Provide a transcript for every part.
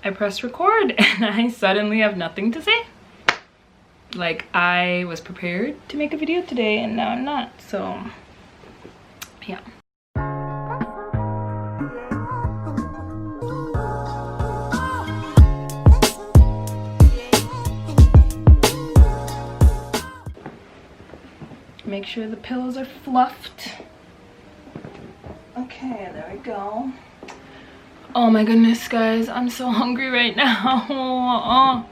I pressed record and I suddenly have nothing to say. Like, I was prepared to make a video today and now I'm not, so yeah. Make sure the pillows are fluffed. Okay, there we go. Oh my goodness, guys, I'm so hungry right now. Oh.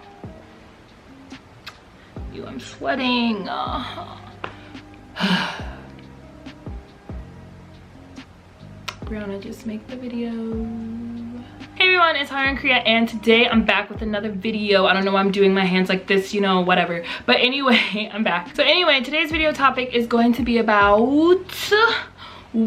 Ew, I'm sweating. Brianna, just make the video. Hey everyone, it's HaruInKorea and today I'm back with another video. I don't know why I'm doing my hands like this, you know, whatever. But anyway, I'm back. So anyway, today's video topic is going to be about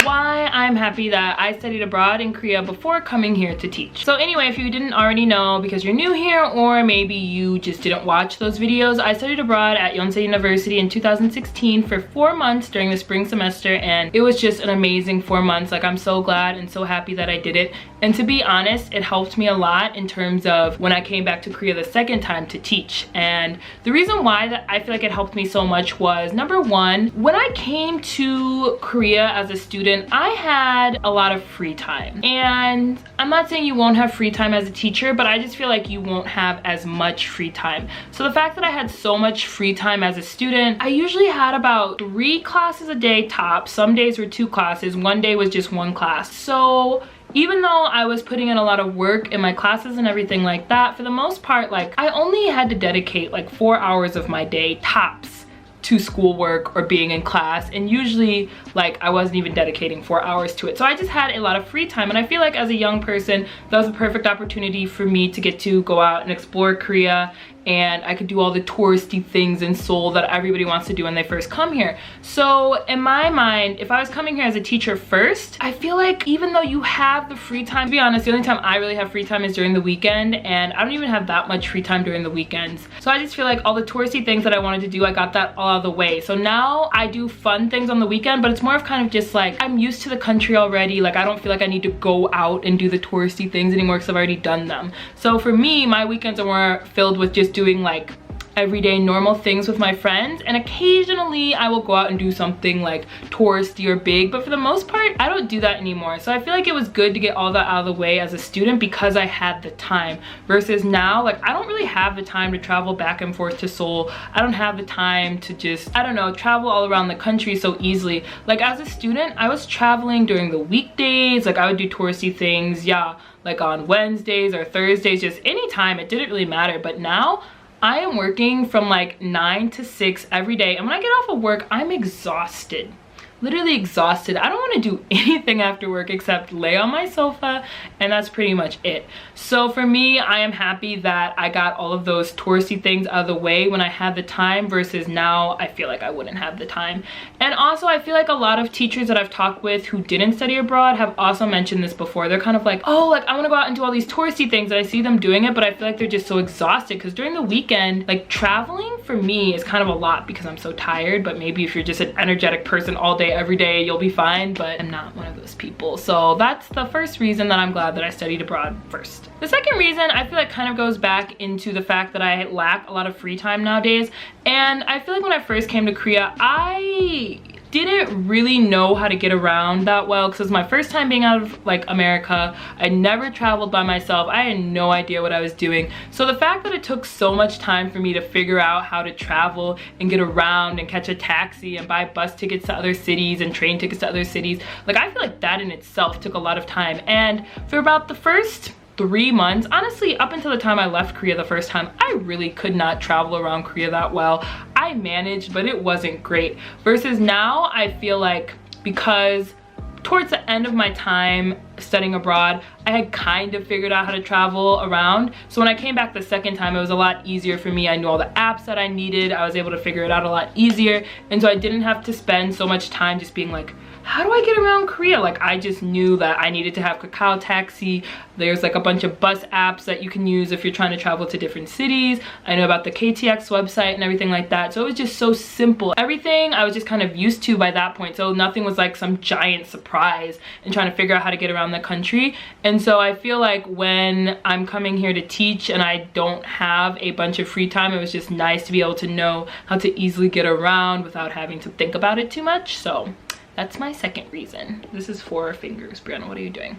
why I'm happy that I studied abroad in Korea before coming here to teach. So anyway, if you didn't already know because you're new here or maybe you just didn't watch those videos, I studied abroad at Yonsei University in 2016 for 4 months during the spring semester, and it was just an amazing 4 months. Like, I'm so glad and so happy that I did it. And to be honest, it helped me a lot in terms of when I came back to Korea the second time to teach. And the reason why that I feel like it helped me so much was, number one, when I came to Korea as a student, I had a lot of free time. And I'm not saying you won't have free time as a teacher, but I just feel like you won't have as much free time. So the fact that I had so much free time as a student, I usually had about 3 classes a day top. Some days were 2 classes, one day was just 1 class. So even though I was putting in a lot of work in my classes and everything like that, for the most part, like, I only had to dedicate like 4 hours of my day tops to schoolwork or being in class, and usually like I wasn't even dedicating 4 hours to it. So I just had a lot of free time, and I feel like as a young person that was a perfect opportunity for me to get to go out and explore Korea, and I could do all the touristy things in Seoul that everybody wants to do when they first come here. So in my mind, if I was coming here as a teacher first, I feel like even though you have the free time, to be honest, the only time I really have free time is during the weekend, and I don't even have that much free time during the weekends. So I just feel like all the touristy things that I wanted to do, I got that all out of the way. So now I do fun things on the weekend, but it's more of kind of just like, I'm used to the country already. Like, I don't feel like I need to go out and do the touristy things anymore because I've already done them. So for me, my weekends are more filled with just doing like everyday normal things with my friends, and occasionally I will go out and do something like touristy or big, but for the most part I don't do that anymore. So I feel like it was good to get all that out of the way as a student because I had the time, versus now, like, I don't really have the time to travel back and forth to Seoul. I don't have the time to just, I don't know, travel all around the country so easily. Like, as a student, I was traveling during the weekdays. Like, I would do touristy things, yeah, like on Wednesdays or Thursdays, just anytime. It didn't really matter. But now I am working from like 9 to 6 every day, and when I get off of work, I'm exhausted. Literally exhausted. I don't want to do anything after work except lay on my sofa, and that's pretty much it. So for me, I am happy that I got all of those touristy things out of the way when I had the time, versus now I feel like I wouldn't have the time. And also, I feel like a lot of teachers that I've talked with who didn't study abroad have also mentioned this before. They're kind of like, oh, like, I want to go out and do all these touristy things, and I see them doing it, but I feel like they're just so exhausted because during the weekend, like, traveling for me is kind of a lot because I'm so tired. But maybe if you're just an energetic person all day every day, you'll be fine, but I'm not one of those people. So that's the first reason that I'm glad that I studied abroad first. The second reason I feel like kind of goes back into the fact that I lack a lot of free time nowadays. And I feel like when I first came to Korea, I didn't really know how to get around that well because it was my first time being out of like America. I never traveled by myself. I had no idea what I was doing. So the fact that it took so much time for me to figure out how to travel and get around and catch a taxi and buy bus tickets to other cities and train tickets to other cities, like, I feel like that in itself took a lot of time. And for about the first 3 months, honestly, up until the time I left Korea the first time, I really could not travel around Korea that well. I managed, but it wasn't great. Versus now, I feel like because towards the end of my time studying abroad, I had kind of figured out how to travel around. So when I came back the second time, it was a lot easier for me. I knew all the apps that I needed. I was able to figure it out a lot easier. And so I didn't have to spend so much time just being like, how do I get around Korea? Like, I just knew that I needed to have Kakao Taxi. There's like a bunch of bus apps that you can use if you're trying to travel to different cities. I know about the KTX website and everything like that. So it was just so simple. Everything I was just kind of used to by that point. So nothing was like some giant surprise in trying to figure out how to get around around the country. And so I feel like when I'm coming here to teach and I don't have a bunch of free time, it was just nice to be able to know how to easily get around without having to think about it too much. So that's my second reason. This is 4 fingers. Brianna, what are you doing?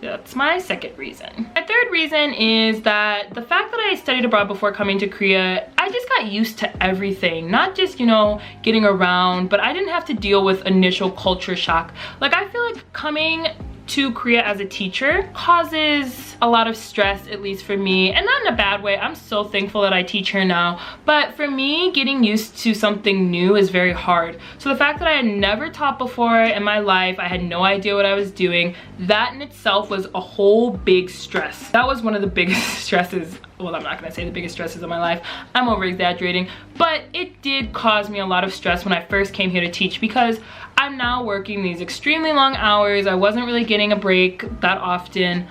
That's my second reason. My third reason is that the fact that I studied abroad before coming to Korea, I just got used to everything. Not just, you know, getting around, but I didn't have to deal with initial culture shock. Like, I feel like coming to Korea as a teacher causes a lot of stress, at least for me, and not in a bad way. I'm so thankful that I teach here now, but for me, getting used to something new is very hard. So the fact that I had never taught before in my life, I had no idea what I was doing, that in itself was a whole big stress. That was one of the biggest stresses. Well, I'm not gonna say the biggest stresses of my life, I'm over exaggerating, but it did cause me a lot of stress when I first came here to teach, because I'm now working these extremely long hours. I wasn't really getting a break that often.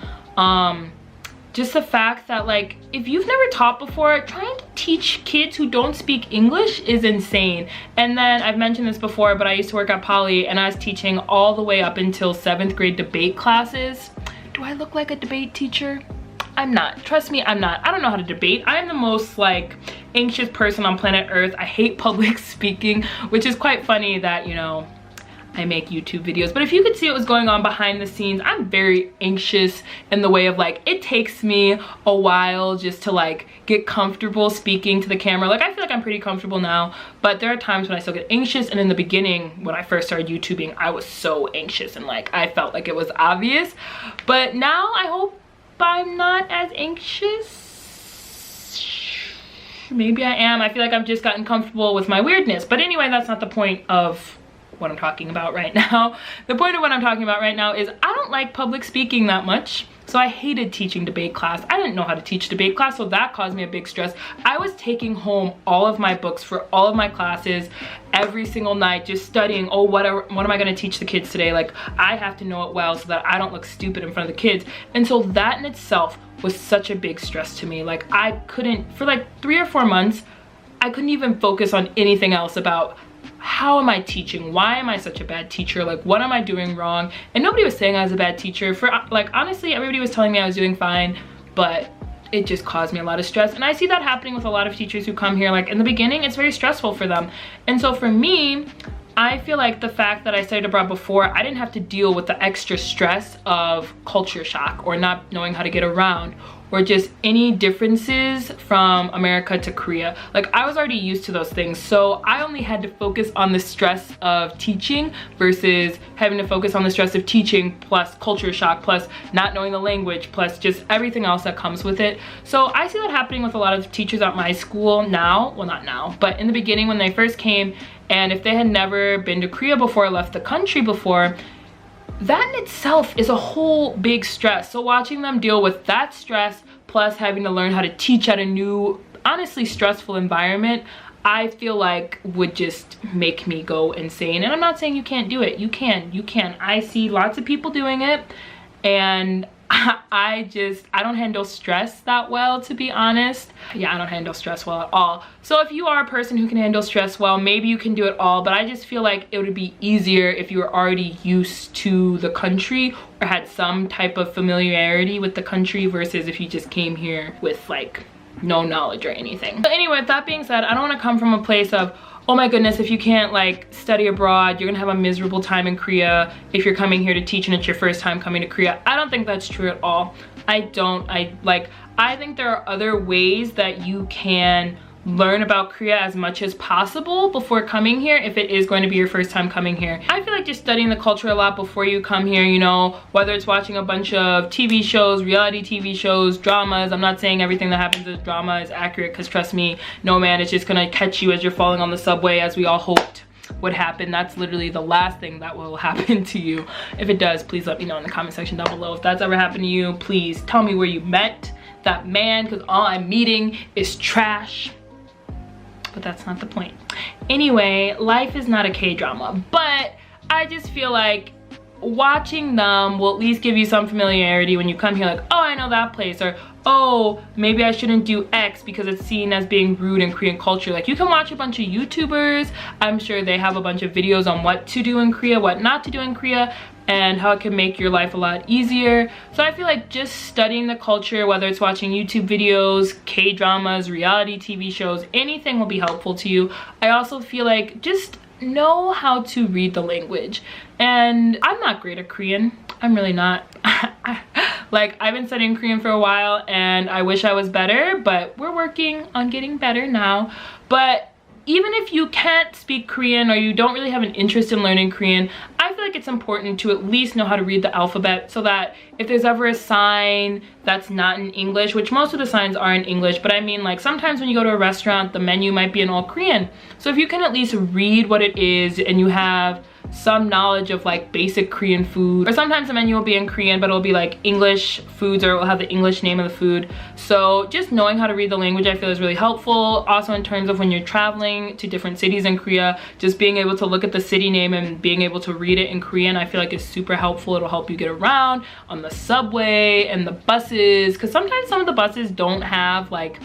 Just the fact that, like, if you've never taught before, trying to teach kids who don't speak English is insane. And then I've mentioned this before, but I used to work at Poly and I was teaching all the way up until 7th grade debate classes. Do I look like a debate teacher? I'm not. Trust me, I'm not. I don't know how to debate. I am the most, like, anxious person on planet Earth. I hate public speaking, which is quite funny that, you know, I make YouTube videos, but if you could see what was going on behind the scenes, I'm very anxious in the way of, like, it takes me a while just to, like, get comfortable speaking to the camera. Like, I feel like I'm pretty comfortable now, but there are times when I still get anxious, and in the beginning, when I first started YouTubing, I was so anxious and, like, I felt like it was obvious. But now I hope I'm not as anxious. Maybe I am. I feel like I've just gotten comfortable with my weirdness. But anyway, that's not the point of what I'm talking about right now. The point of what I'm talking about right now is I don't like public speaking that much. So I hated teaching debate class. I didn't know how to teach debate class, so that caused me a big stress. I was taking home all of my books for all of my classes every single night, just studying, oh, what am I gonna teach the kids today? Like, I have to know it well so that I don't look stupid in front of the kids. And so that in itself was such a big stress to me. Like, I couldn't, for like 3 or 4 months, I couldn't even focus on anything else about how am I teaching? Why am I such a bad teacher? Like, what am I doing wrong? And nobody was saying I was a bad teacher. For, like, honestly, everybody was telling me I was doing fine, but it just caused me a lot of stress. And I see that happening with a lot of teachers who come here. Like, in the beginning, it's very stressful for them. And so for me, I feel like the fact that I studied abroad before, I didn't have to deal with the extra stress of culture shock or not knowing how to get around, or just any differences from America to Korea. Like, I was already used to those things, so I only had to focus on the stress of teaching versus having to focus on the stress of teaching plus culture shock plus not knowing the language plus just everything else that comes with it. So I see that happening with a lot of teachers at my school now. Well, not now, but in the beginning when they first came, and if they had never been to Korea before or left the country before, that in itself is a whole big stress. So watching them deal with that stress plus having to learn how to teach at a new, honestly stressful environment, I feel like would just make me go insane. And I'm not saying you can't do it. You can. I see lots of people doing it, and I don't handle stress that well, to be honest. Yeah, I don't handle stress well at all. So if you are a person who can handle stress well, maybe you can do it all, but I just feel like it would be easier if you were already used to the country or had some type of familiarity with the country versus if you just came here with, like, no knowledge or anything. But anyway, with that being said, I don't want to come from a place of, oh my goodness, if you can't, like, study abroad, you're gonna have a miserable time in Korea if you're coming here to teach and it's your first time coming to Korea. I don't think that's true at all. I think there are other ways that you can learn about Korea as much as possible before coming here if it is going to be your first time coming here. I feel like just studying the culture a lot before you come here, you know, whether it's watching a bunch of TV shows, reality TV shows, dramas. I'm not saying everything that happens in drama is accurate, because trust me, no man, it's just gonna catch you as you're falling on the subway, as we all hoped would happen. That's literally the last thing that will happen to you. If it does, please let me know in the comment section down below. If that's ever happened to you, please tell me where you met that man, because all I'm meeting is trash. But that's not the point. Anyway, life is not a K-drama, but I just feel like watching them will at least give you some familiarity when you come here, like, oh, I know that place, or oh, maybe I shouldn't do X because it's seen as being rude in Korean culture. Like, you can watch a bunch of YouTubers. I'm sure they have a bunch of videos on what to do in Korea, what not to do in Korea, and how it can make your life a lot easier. So I feel like just studying the culture, whether it's watching YouTube videos, K-dramas, reality TV shows, anything will be helpful to you. I also feel like just know how to read the language. And I'm not great at Korean. I'm really not. Like, I've been studying Korean for a while and I wish I was better, but we're working on getting better now. But even if you can't speak Korean or you don't really have an interest in learning Korean, I feel like it's important to at least know how to read the alphabet, so that if there's ever a sign that's not in English, which most of the signs are in English, but I mean, like, sometimes when you go to a restaurant, the menu might be in all Korean. So if you can at least read what it is and you have some knowledge of like basic Korean food, or sometimes the menu will be in Korean but it'll be like English foods, or it will have the English name of the food. So just knowing how to read the language I feel is really helpful. Also in terms of when you're traveling to different cities in Korea, just being able to look at the city name and being able to read it in Korean, I feel like is super helpful. It'll help you get around on the subway and the buses, because sometimes some of the buses don't have like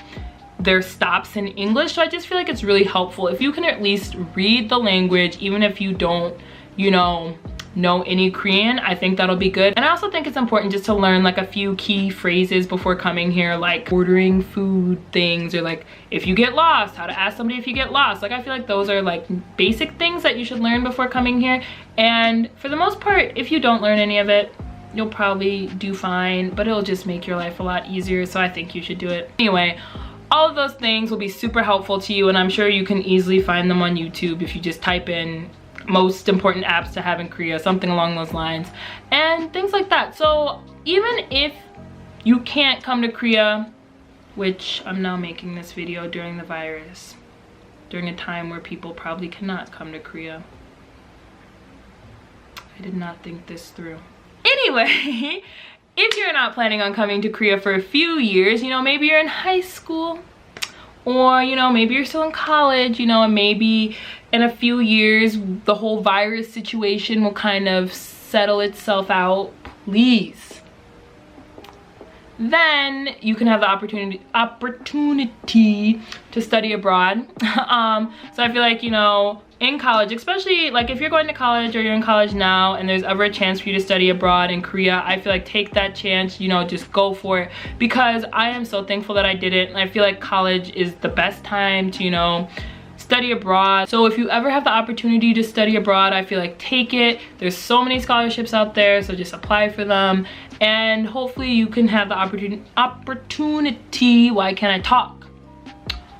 their stops in English. So I just feel like it's really helpful if you can at least read the language, even if you don't, you know any Korean. I think that'll be good. And I also think it's important just to learn like a few key phrases before coming here, like ordering food things, or like if you get lost, how to ask somebody if you get lost. Like, I feel like those are like basic things that you should learn before coming here. And for the most part, if you don't learn any of it, you'll probably do fine, but it'll just make your life a lot easier. So I think you should do it. Anyway, all of those things will be super helpful to you, and I'm sure you can easily find them on YouTube if you just type in most important apps to have in Korea, something along those lines, and things like that. So even if you can't come to Korea, which I'm now making this video during the virus, during a time where people probably cannot come to Korea. I did not think this through. Anyway, if you're not planning on coming to Korea for a few years, maybe you're in high school, or maybe you're still in college, and maybe in a few years the whole virus situation will kind of settle itself out, please, then you can have the opportunity to study abroad. So I feel like, in college, especially like if you're going to college or you're in college now and there's ever a chance for you to study abroad in Korea, I feel like take that chance, just go for it, because I am so thankful that I did it. And I feel like college is the best time to, study abroad. So if you ever have the opportunity to study abroad, I feel like take it. There's so many scholarships out there, so just apply for them. And hopefully you can have the opportunity, why can't I talk?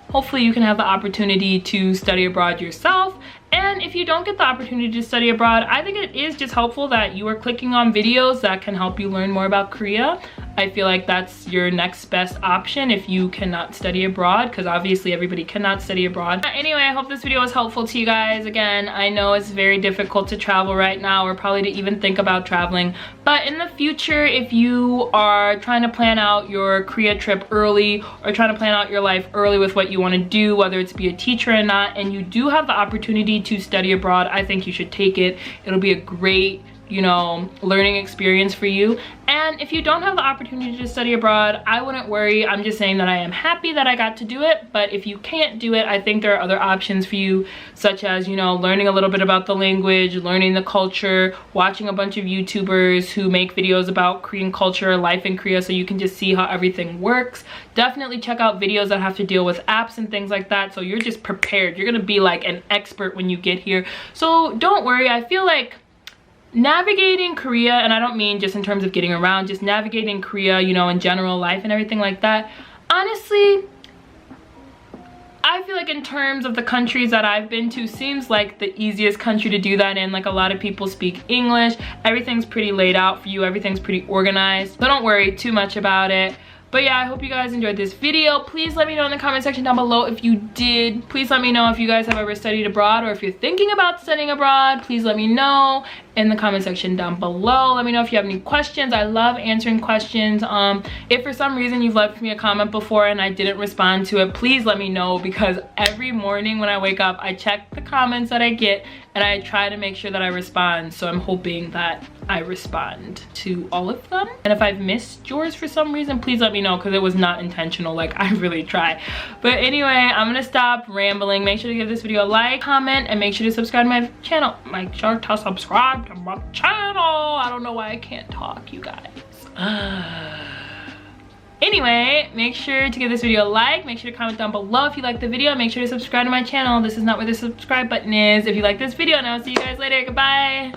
Hopefully you can have the opportunity to study abroad yourself. And if you don't get the opportunity to study abroad, I think it is just helpful that you are clicking on videos that can help you learn more about Korea. I feel like that's your next best option if you cannot study abroad, because obviously everybody cannot study abroad. Anyway, I hope this video was helpful to you guys. Again, I know it's very difficult to travel right now, or probably to even think about traveling. But in the future, if you are trying to plan out your Korea trip early, or trying to plan out your life early with what you want to do, whether it's be a teacher or not, and you do have the opportunity to study abroad, I think you should take it. It'll be a great, learning experience for you. And if you don't have the opportunity to study abroad, I wouldn't worry. I'm just saying that I am happy that I got to do it. But if you can't do it, I think there are other options for you, such as, learning a little bit about the language, learning the culture, watching a bunch of YouTubers who make videos about Korean culture, life in Korea, so you can just see how everything works. Definitely check out videos that have to deal with apps and things like that, so you're just prepared. You're gonna be like an expert when you get here. So don't worry. I feel like navigating Korea, and I don't mean just in terms of getting around, just navigating Korea, in general life and everything like that, honestly, I feel like in terms of the countries that I've been to, seems like the easiest country to do that in. Like, a lot of people speak English, everything's pretty laid out for you, everything's pretty organized, so don't worry too much about it. But yeah, I hope you guys enjoyed this video. Please let me know in the comment section down below if you did. Please let me know if you guys have ever studied abroad, or if you're thinking about studying abroad. Please let me know in the comment section down below. Let me know if you have any questions. I love answering questions. If for some reason you've left me a comment before and I didn't respond to it, please let me know, because every morning when I wake up, I check the comments that I get and I try to make sure that I respond. So I'm hoping that I respond to all of them. And if I've missed yours for some reason, please let me know, because it was not intentional. Like, I really try. But anyway, I'm gonna stop rambling. Make sure to give this video a like, comment, and make sure to subscribe to my channel. Make sure to subscribe to my channel. I don't know why I can't talk, you guys. Anyway, make sure to give this video a like. Make sure to comment down below if you like the video. Make sure to subscribe to my channel. This is not where the subscribe button is. If you like this video, and I'll see you guys later. Goodbye.